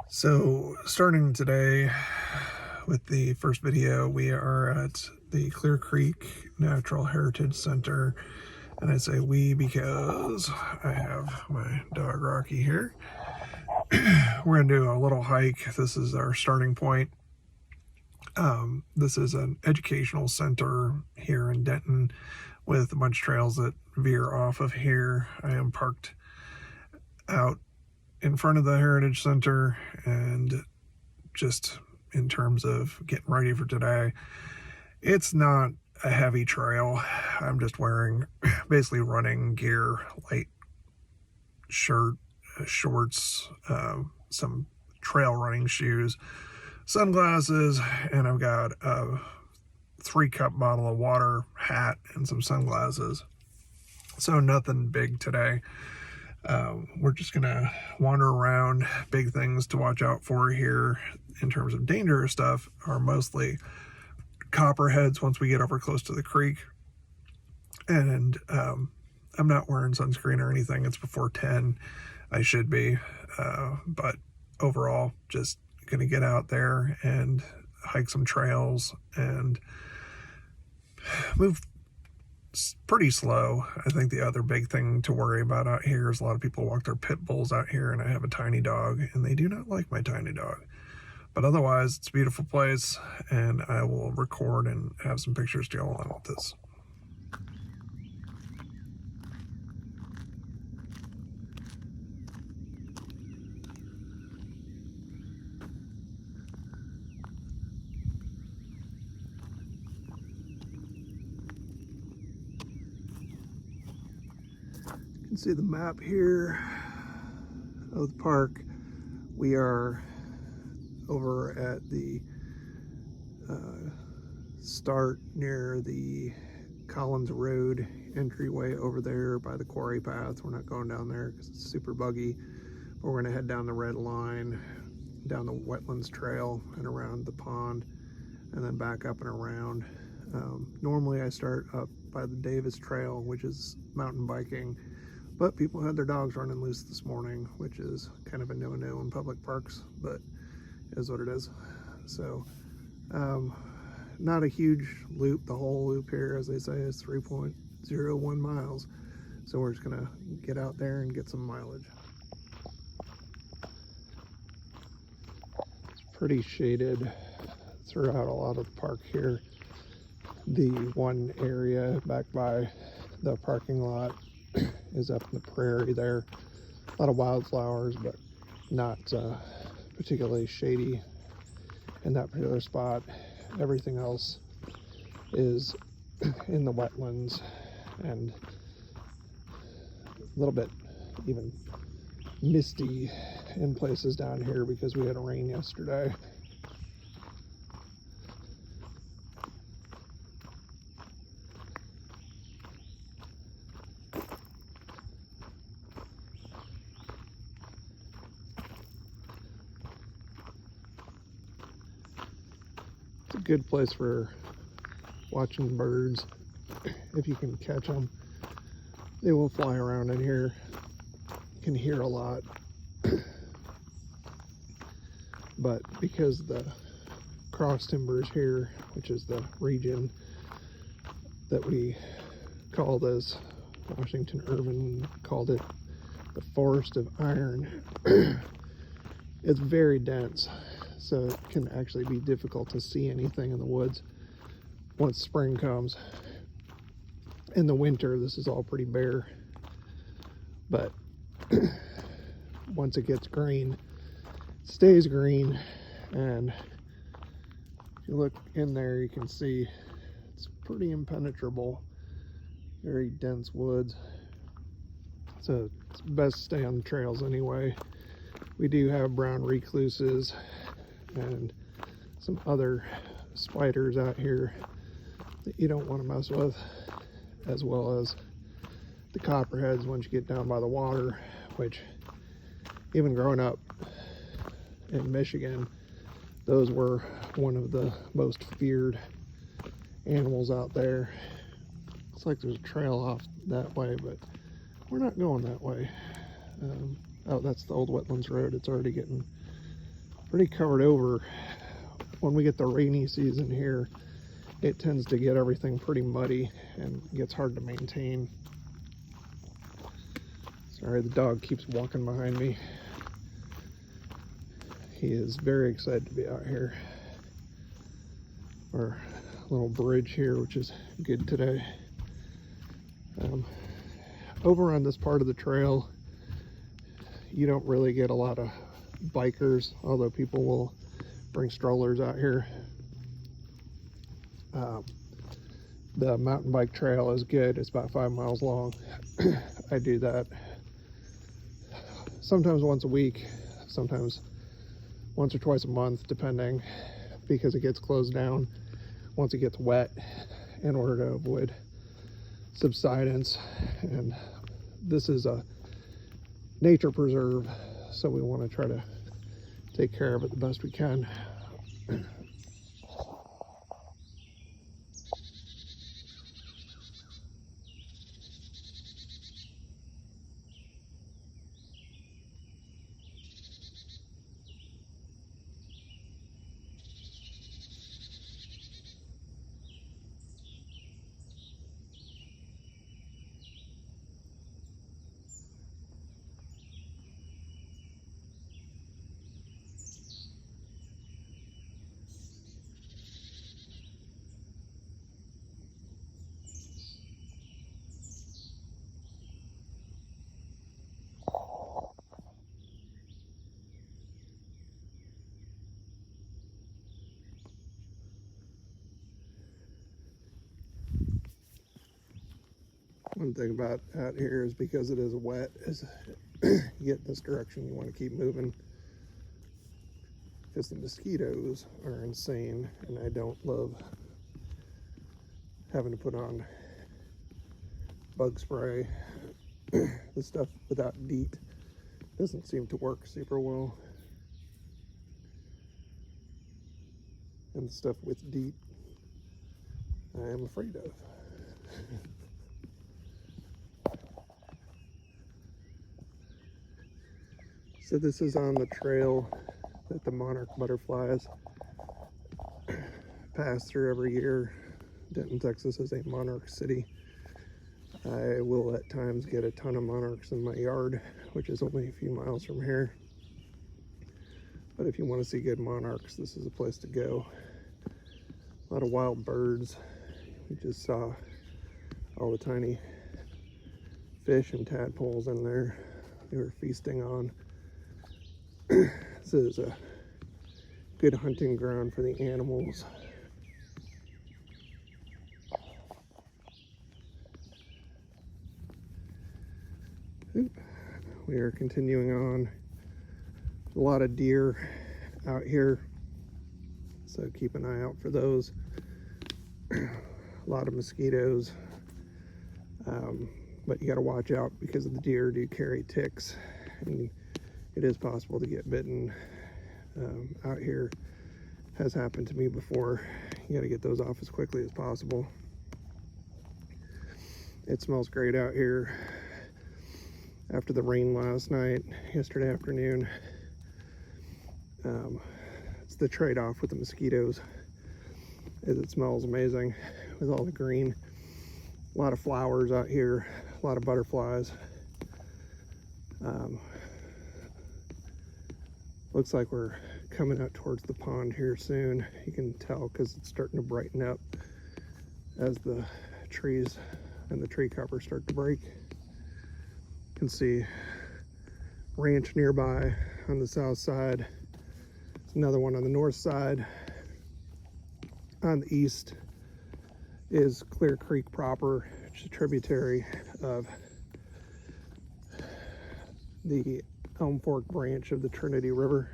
So starting today with the first video, we are at the Clear Creek Natural Heritage Center, and I say we because I have my dog Rocky here. We're going to do a little hike. This is our starting point. This is an educational center here in Denton with a bunch of trails that veer off of here. I am parked out in front of the Heritage Center, and just in terms of getting ready for today, it's not a heavy trail. I'm just wearing basically running gear, light shirt, shorts, some trail running shoes, sunglasses, and I've got a 3-cup bottle of water, hat, and some sunglasses. So nothing big today. We're just gonna wander around. Big things to watch out for here in terms of dangerous stuff are mostly copperheads once we get over close to the creek. And I'm not wearing sunscreen or anything. It's before 10. I should be. But overall, just gonna get out there and hike some trails and move pretty slow. I think the other big thing to worry about out here is a lot of people walk their pit bulls out here, and I have a tiny dog, and they do not like my tiny dog. But otherwise, it's a beautiful place, and I will record and have some pictures to go along with this. You can see the map here of the park. We are over at the start near the Collins Road entryway over there by the quarry path. We're not going down there because it's super buggy, but we're going to head down the red line, down the wetlands trail and around the pond, and then back up and around. Normally I start up by the Davis Trail, which is mountain biking, but people had their dogs running loose this morning, which is kind of a no-no in public parks, but it is what it is. So not a huge loop. The whole loop here, as they say, is 3.01 miles. So we're just gonna get out there and get some mileage. It's pretty shaded throughout a lot of the park here. The one area back by the parking lot is up in the prairie there. A lot of wildflowers, but not particularly shady in that particular spot. Everything else is in the wetlands and a little bit even misty in places down here because we had rain yesterday. It's a good place for watching birds. If you can catch them, they will fly around in here. You can hear a lot. But because the cross timbers here, which is the region that we call this, Washington Irvin called it the Forest of Iron, it's very dense. So it can actually be difficult to see anything in the woods once spring comes. In the winter, this is all pretty bare, but once it gets green, it stays green, and if you look in there, you can see it's pretty impenetrable, very dense woods. So it's best to stay on the trails anyway. We do have brown recluses and some other spiders out here that you don't want to mess with, as well as the copperheads once you get down by the water, which even growing up in Michigan, those were one of the most feared animals out there. Looks like there's a trail off that way, but we're not going that way. Oh, that's the old wetlands road. It's already getting pretty covered over. When we get the rainy season here, it tends to get everything pretty muddy and gets hard to maintain. Sorry, the dog keeps walking behind me. He is very excited to be out here. Our little bridge here, which is good today. Over on this part of the trail, you don't really get a lot of bikers, although people will bring strollers out here. The mountain bike trail is good. It's about 5 miles long. I do that sometimes once a week, sometimes once or twice a month, depending, because it gets closed down once it gets wet in order to avoid subsidence. And this is a nature preserve, so we want to try to take care of it the best we can. One thing about out here is because it is wet, is you get in this direction, you want to keep moving, because the mosquitoes are insane, and I don't love having to put on bug spray. The stuff without DEET doesn't seem to work super well, and the stuff with DEET I am afraid of. So this is on the trail that the monarch butterflies pass through every year. Denton, Texas is a monarch city. I will at times get a ton of monarchs in my yard, which is only a few miles from here. But if you want to see good monarchs, this is a place to go. A lot of wild birds. We just saw all the tiny fish and tadpoles in there they were feasting on. This is a good hunting ground for the animals. We are continuing on. A lot of deer out here, so keep an eye out for those. A lot of mosquitoes, but you got to watch out because the deer do carry ticks, and it is possible to get bitten. Out here has happened to me before. You got to get those off as quickly as possible. It smells great out here. After the rain last night, yesterday afternoon, it's the trade-off with the mosquitoes, is it smells amazing with all the green. A lot of flowers out here, a lot of butterflies. Looks like we're coming out towards the pond here soon. You can tell because it's starting to brighten up as the trees and the tree cover start to break. You can see ranch nearby on the south side. There's another one on the north side. On the east is Clear Creek proper, which is a tributary of the Elm Fork branch of the Trinity River.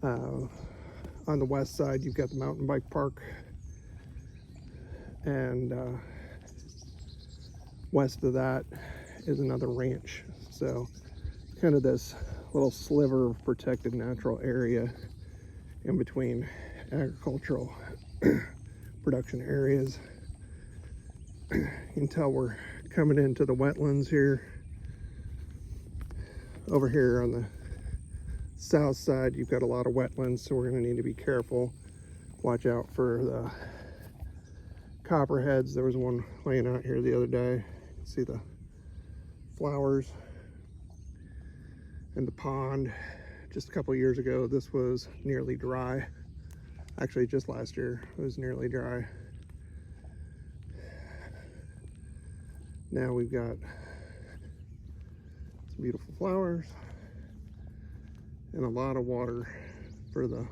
On the west side, you've got the mountain bike park, and west of that is another ranch. So kind of this little sliver of protected natural area in between agricultural production areas. You can tell we're coming into the wetlands here. Over here on the south side, you've got a lot of wetlands, so we're going to need to be careful. Watch out for the copperheads. There was one laying out here the other day. You can see the flowers in the pond. Just a couple years ago, this was nearly dry. Actually, just last year, it was nearly dry. Now we've got some beautiful flowers and a lot of water for the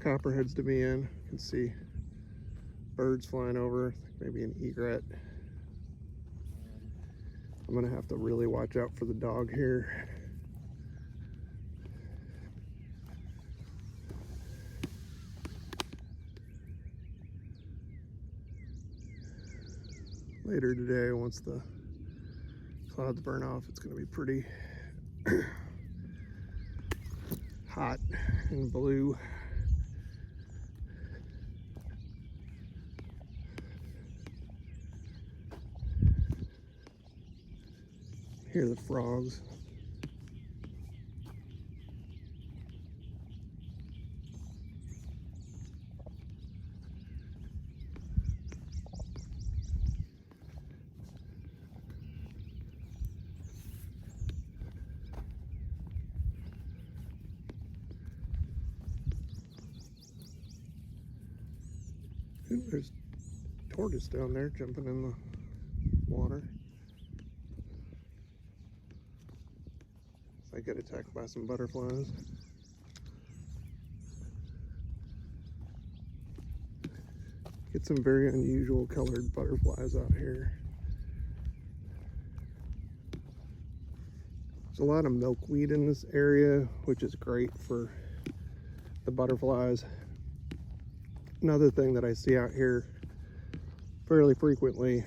copperheads to be in. You can see birds flying over, maybe an egret. I'm gonna have to really watch out for the dog here. Later today, once the clouds burn off, it's gonna be pretty hot and blue. Hear the frogs. Ooh, there's a tortoise down there jumping in the water. I get attacked by some butterflies. Get some very unusual colored butterflies out here. There's a lot of milkweed in this area, which is great for the butterflies. Another thing that I see out here fairly frequently,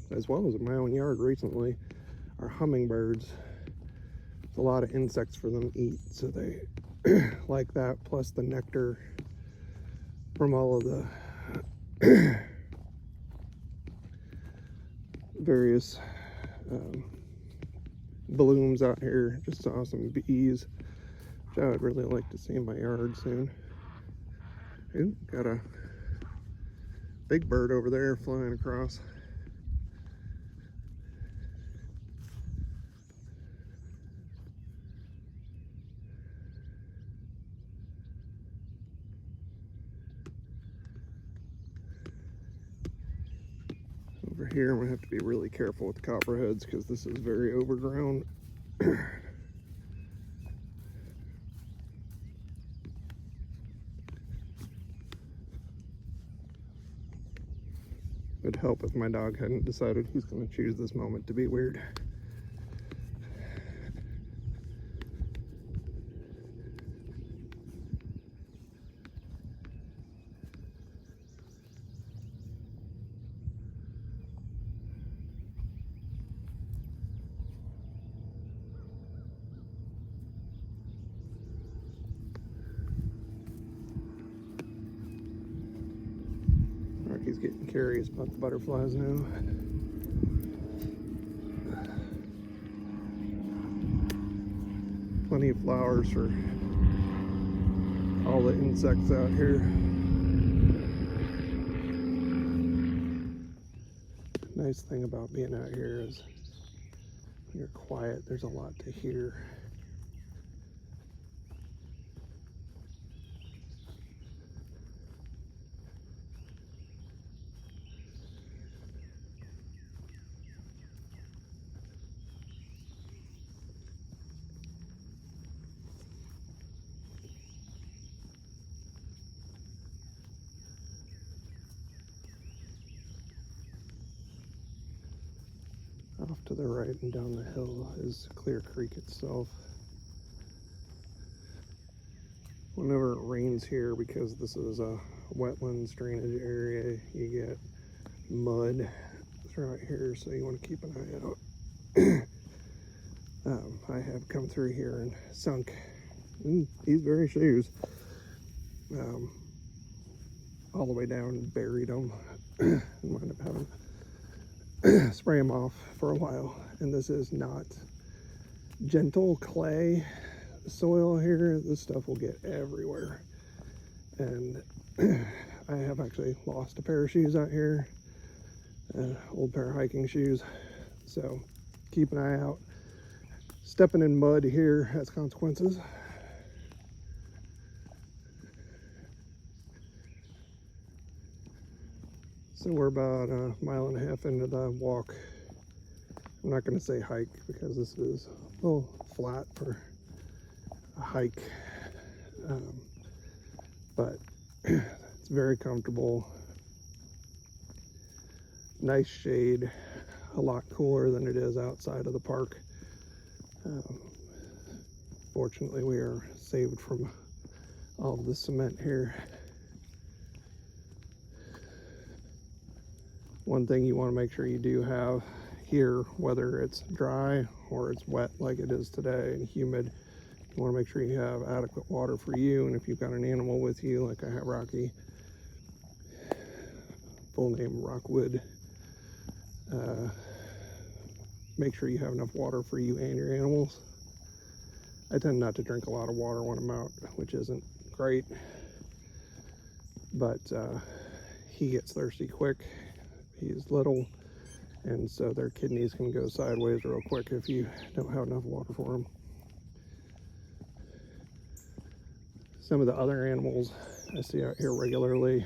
as well as in my own yard recently, are hummingbirds. There's a lot of insects for them to eat, so they like that, plus the nectar from all of the various blooms out here. Just saw some bees, which I would really like to see in my yard soon. Ooh, got a big bird over there flying across. Over here, I'm gonna have to be really careful with copperheads because this is very overgrown. It'd help if my dog hadn't decided he's going to choose this moment to be weird. He's getting curious about the butterflies now. Plenty of flowers for all the insects out here. Nice thing about being out here is when you're quiet, there's a lot to hear. Off to the right and down the hill is Clear Creek itself. Whenever it rains here, because this is a wetlands drainage area, you get mud throughout here, so you want to keep an eye out. I have come through here and sunk in these very shoes all the way down and buried them and wound up having spray them off for a while. And this is not gentle clay soil here, this stuff will get everywhere. And I have actually lost a pair of shoes out here, old pair of hiking shoes. So keep an eye out. Stepping in mud here has consequences. So we're about a mile and a half into the walk. I'm not going to say hike because this is a little flat for a hike, but it's very comfortable. Nice shade, a lot cooler than it is outside of the park. Fortunately, we are saved from all of the cement here. One thing you want to make sure you do have here, whether it's dry or it's wet like it is today and humid, you want to make sure you have adequate water for you. And if you've got an animal with you, like I have Rocky, full name Rockwood, make sure you have enough water for you and your animals. I tend not to drink a lot of water when I'm out, which isn't great, but he gets thirsty quick. He's little, and so their kidneys can go sideways real quick if you don't have enough water for them. Some of the other animals I see out here regularly,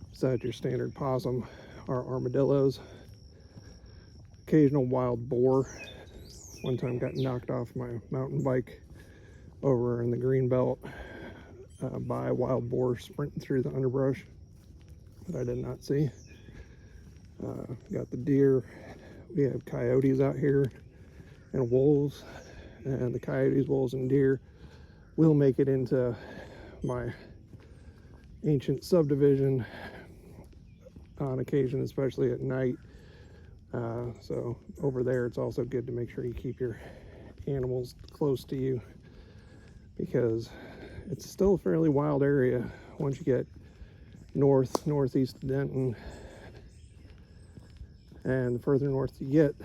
besides your standard possum, are armadillos, occasional wild boar. One time got knocked off my mountain bike over in the green belt by a wild boar sprinting through the underbrush that I did not see. Got the deer. We have coyotes out here and wolves, and the coyotes, wolves, and deer will make it into my ancient subdivision on occasion, especially at night. So over there, it's also good to make sure you keep your animals close to you, because it's still a fairly wild area once you get northeast of Denton. And the further north you get,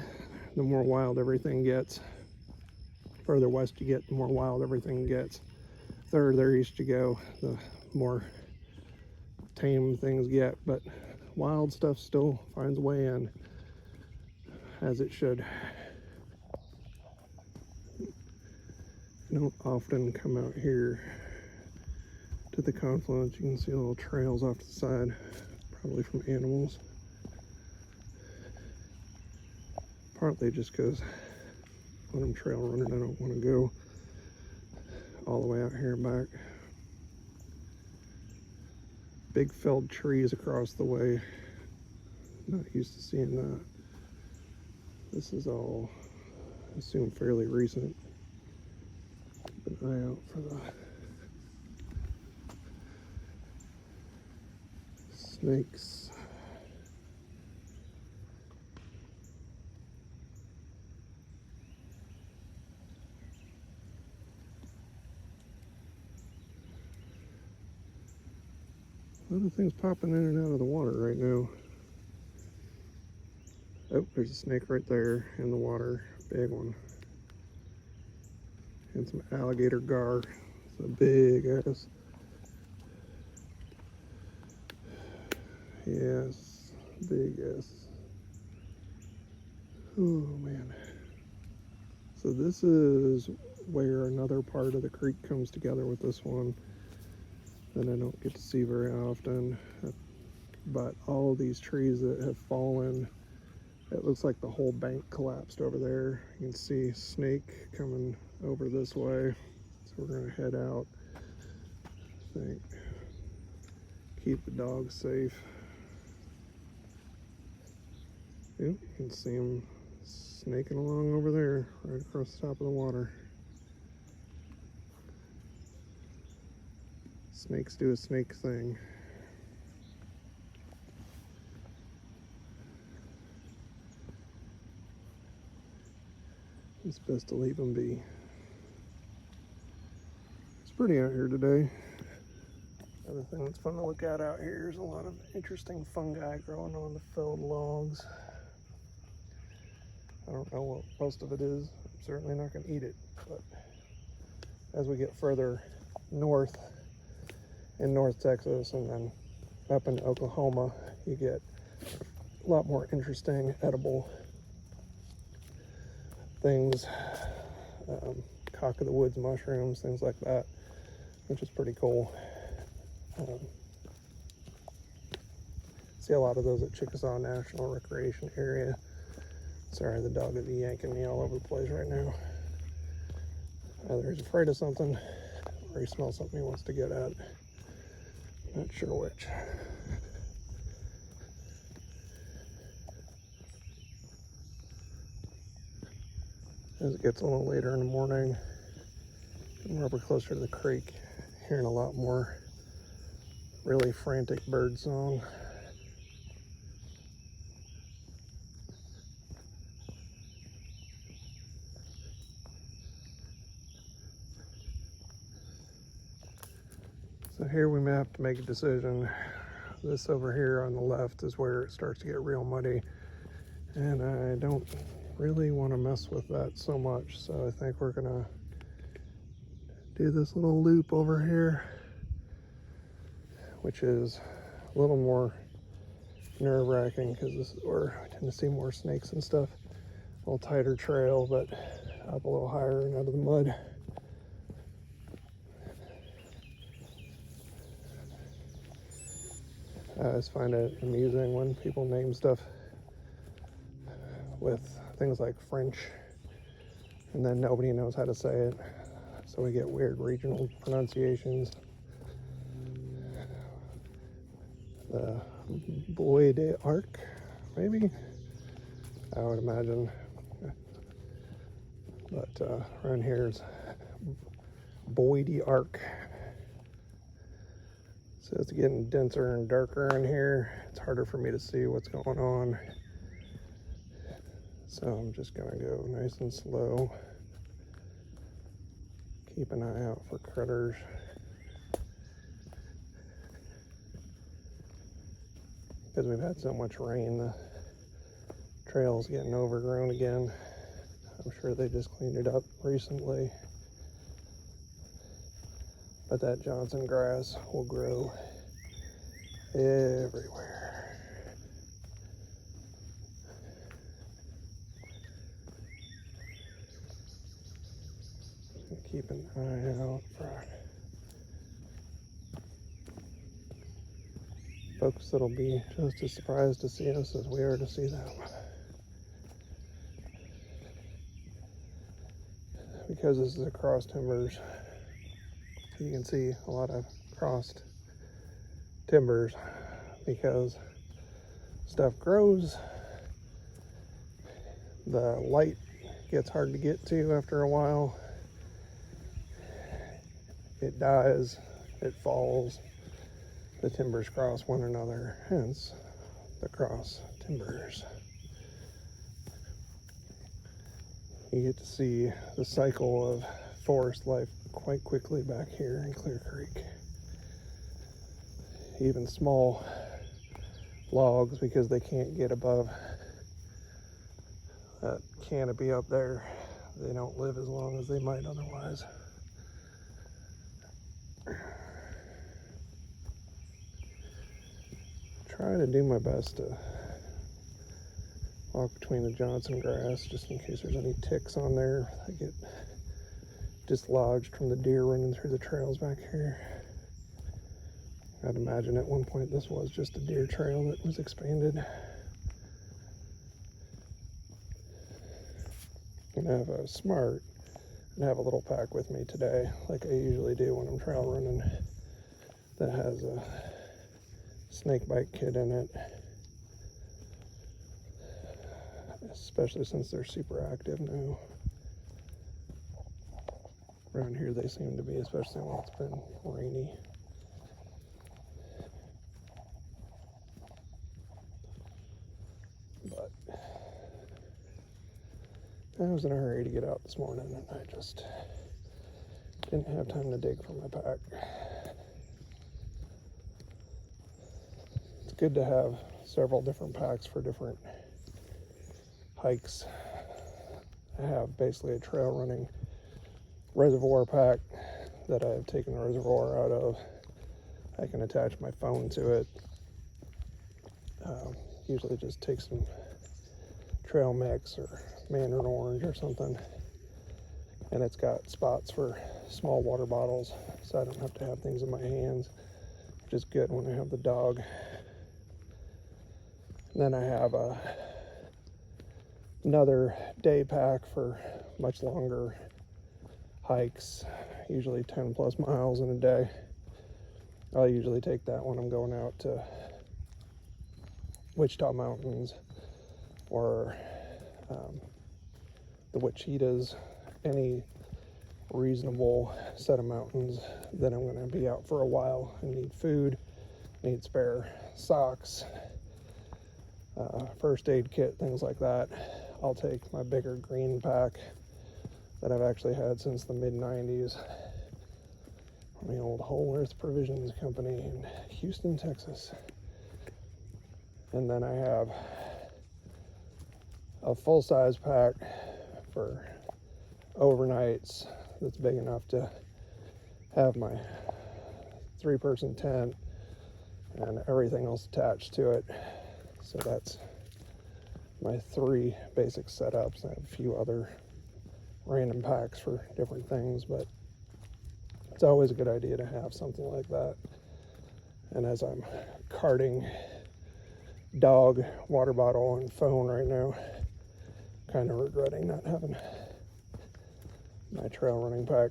the more wild everything gets. Further west you get, the more wild everything gets. Further east you go, the more tame things get. But wild stuff still finds a way in, as it should. I don't often come out here to the confluence. You can see little trails off to the side, probably from animals. Partly just because when I'm trail running, I don't want to go all the way out here and back. Big felled trees across the way. Not used to seeing that. This is all, I assume, fairly recent. Keep an eye out for the snakes. A lot of things popping in and out of the water right now. Oh, there's a snake right there in the water, big one. And some alligator gar. It's a big ass. Yes, big ass. Oh man. So this is where another part of the creek comes together with this one that I don't get to see very often. But all of these trees that have fallen, it looks like the whole bank collapsed over there. You can see snake coming over this way. So we're gonna head out, I think. Keep the dogs safe. Yep, you can see them snaking along over there, right across the top of the water. Snakes do a snake thing. It's best to leave them be. It's pretty out here today. Another thing that's fun to look at out here is a lot of interesting fungi growing on the felled logs. I don't know what most of it is. I'm certainly not going to eat it, but as we get further north in North Texas and then up in Oklahoma, you get a lot more interesting edible things, cock of the woods mushrooms, things like that, which is pretty cool. See a lot of those at Chickasaw National Recreation Area. Sorry, the dog is yanking me all over the place right now. Either he's afraid of something or he smells something he wants to get at. Not sure which. As it gets a little later in the morning, we're up closer to the creek, hearing a lot more really frantic bird song. So here we may have to make a decision. This over here on the left is where it starts to get real muddy, and I don't really want to mess with that so much, so I think we're gonna do this little loop over here, which is a little more nerve-wracking because this is where I tend to see more snakes and stuff. A little tighter trail, but up a little higher and out of the mud. I just find it amusing when people name stuff with things like French and then nobody knows how to say it, so we get weird regional pronunciations. The Bois d'Arc, maybe? I would imagine. But around here is Bois d'Arc. So it's getting denser and darker in here. It's harder for me to see what's going on. So I'm just gonna go nice and slow. Keep an eye out for critters. Because we've had so much rain, the trail's getting overgrown again. I'm sure they just cleaned it up recently. But that Johnson grass will grow everywhere. Keep an eye out for folks that'll be just as surprised to see us as we are to see them. Because this is across timbers, you can see a lot of crossed timbers because stuff grows, the light gets hard to get to after a while, it dies, it falls, the timbers cross one another, hence the cross timbers. You get to see the cycle of forest life quite quickly back here in Clear Creek. Even small logs, because they can't get above that canopy up there, they don't live as long as they might otherwise. Try to do my best to walk between the Johnson grass just in case there's any ticks on there that get dislodged from the deer running through the trails back here. I'd imagine at one point this was just a deer trail that was expanded. And I have a smart and have a little pack with me today, like I usually do when I'm trail running, that has a snake bite kit in it, especially since they're super active now. Around here they seem to be, especially when it's been rainy. But I was in a hurry to get out this morning and I just didn't have time to dig for my pack. It's good to have several different packs for different hikes I have basically a trail running reservoir pack that I've taken the reservoir out of. I can attach my phone to it. Usually just take some trail mix or mandarin orange or something, and it's got spots for small water bottles, so I don't have to have things in my hands, which is good when I have the dog. And then I have another day pack for much longer hikes, usually 10 plus miles in a day. I'll usually take that when I'm going out to Wichita Mountains or the Wichitas, any reasonable set of mountains that I'm going to be out for a while and need food, need spare socks, first aid kit, things like that. I'll take my bigger green pack that I've actually had since the mid-90s from the old Whole Earth Provisions Company in Houston, Texas. And then I have a full-size pack for overnights that's big enough to have my 3-person tent and everything else attached to it. So that's my 3 basic setups. I have a few other random packs for different things, but it's always a good idea to have something like that. And as I'm carting dog, water bottle, and phone right now, kind of regretting not having my trail running pack.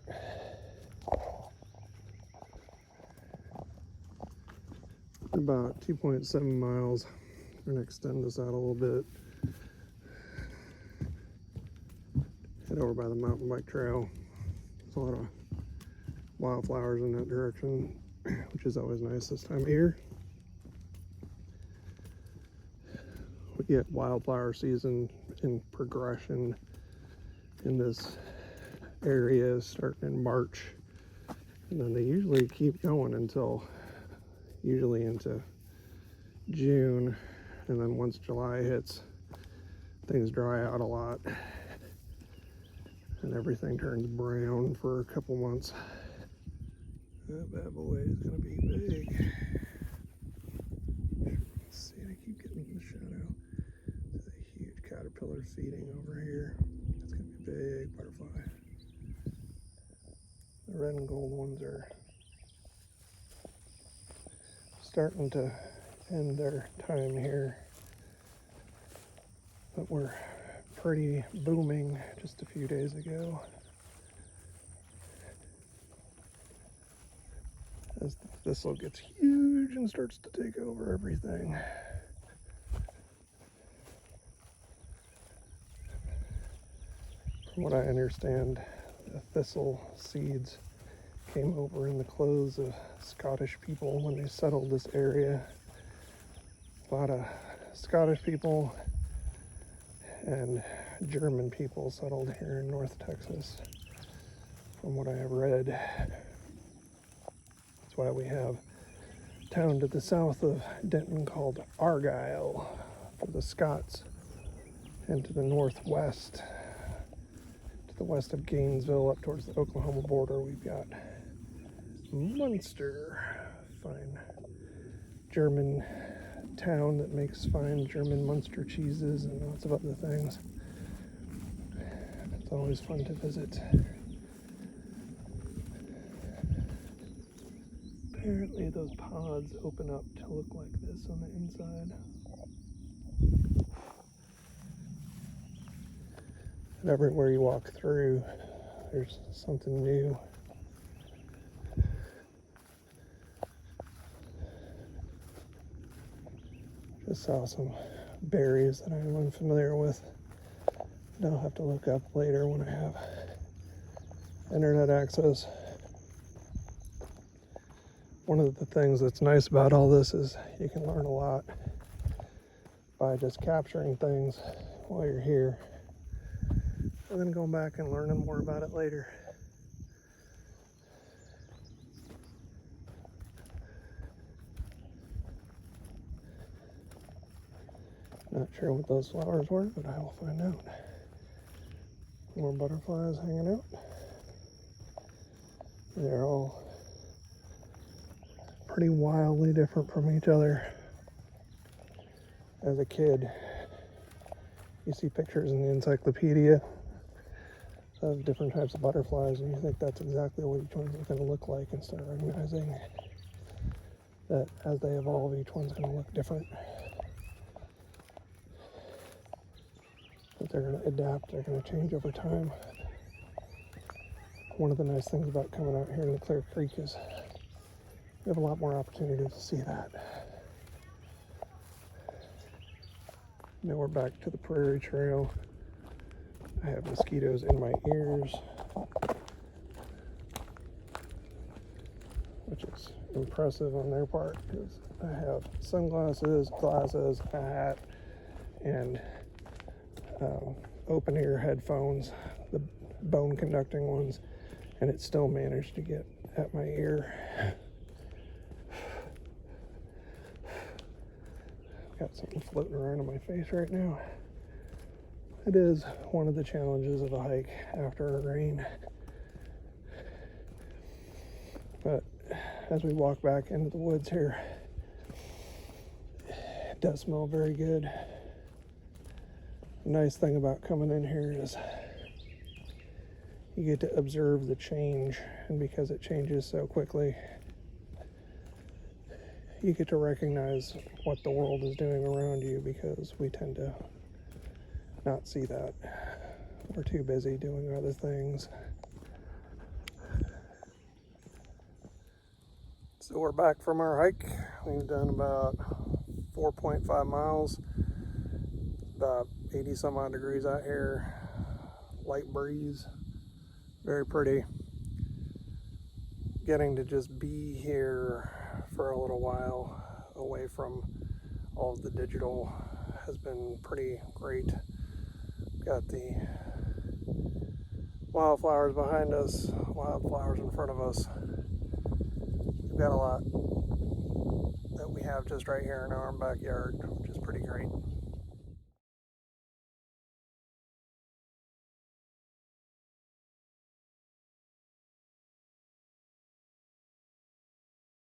About 2.7 miles. We're going to extend this out a little bit. Head over by the mountain bike trail. There's a lot of wildflowers in that direction, which is always nice this time of year. We get wildflower season in progression in this area starting in March, and then they usually keep going until usually into June, and then once July hits, things dry out a lot and everything turns brown for a couple months. That bad boy is going to be big. Let's see, I keep getting in the shadow. There's a huge caterpillar feeding over here. It's going to be a big butterfly. The red and gold ones are starting to end their time here, but we're pretty booming just a few days ago. As the thistle gets huge and starts to take over everything. From what I understand, the thistle seeds came over in the clothes of Scottish people when they settled this area. A lot of Scottish people and German people settled here in North Texas, from what I have read. That's why we have a town to the south of Denton called Argyle for the Scots, and to the northwest, to the west of Gainesville up towards the Oklahoma border, we've got Munster, fine German town that makes fine German Munster cheeses and lots of other things. It's always fun to visit. Apparently those pods open up to look like this on the inside. And everywhere you walk through, there's something new. Just saw some berries that I'm unfamiliar with that I'll have to look up later when I have internet access. One of the things that's nice about all this is you can learn a lot by just capturing things while you're here and then going back and learning more about it later. Not sure what those flowers were, but I will find out. More butterflies hanging out. They're all pretty wildly different from each other. As a kid, you see pictures in the encyclopedia of different types of butterflies, and you think that's exactly what each one's going to look like, and start recognizing that as they evolve, each one's going to look different. That they're going to adapt, they're going to change over time. One of the nice things about coming out here to Clear Creek is we have a lot more opportunity to see that. Now we're back to the prairie trail. I have mosquitoes in my ears, which is impressive on their part because I have sunglasses, glasses, a hat, and open ear headphones, the bone conducting ones, and it still managed to get at my ear. Got something floating around in my face right now. It is one of the challenges of a hike after a rain. But as we walk back into the woods here, it does smell very good. The nice thing about coming in here is you get to observe the change, and because it changes so quickly, you get to recognize what the world is doing around you, because we tend to not see that. We're too busy doing other things. So we're back from our hike. We've done about 4.5 miles, about 80 some odd degrees out here, light breeze, very pretty. Getting to just be here for a little while away from all of the digital has been pretty great. Got the wildflowers behind us, wildflowers in front of us. We've got a lot that we have just right here in our own backyard, which is pretty great.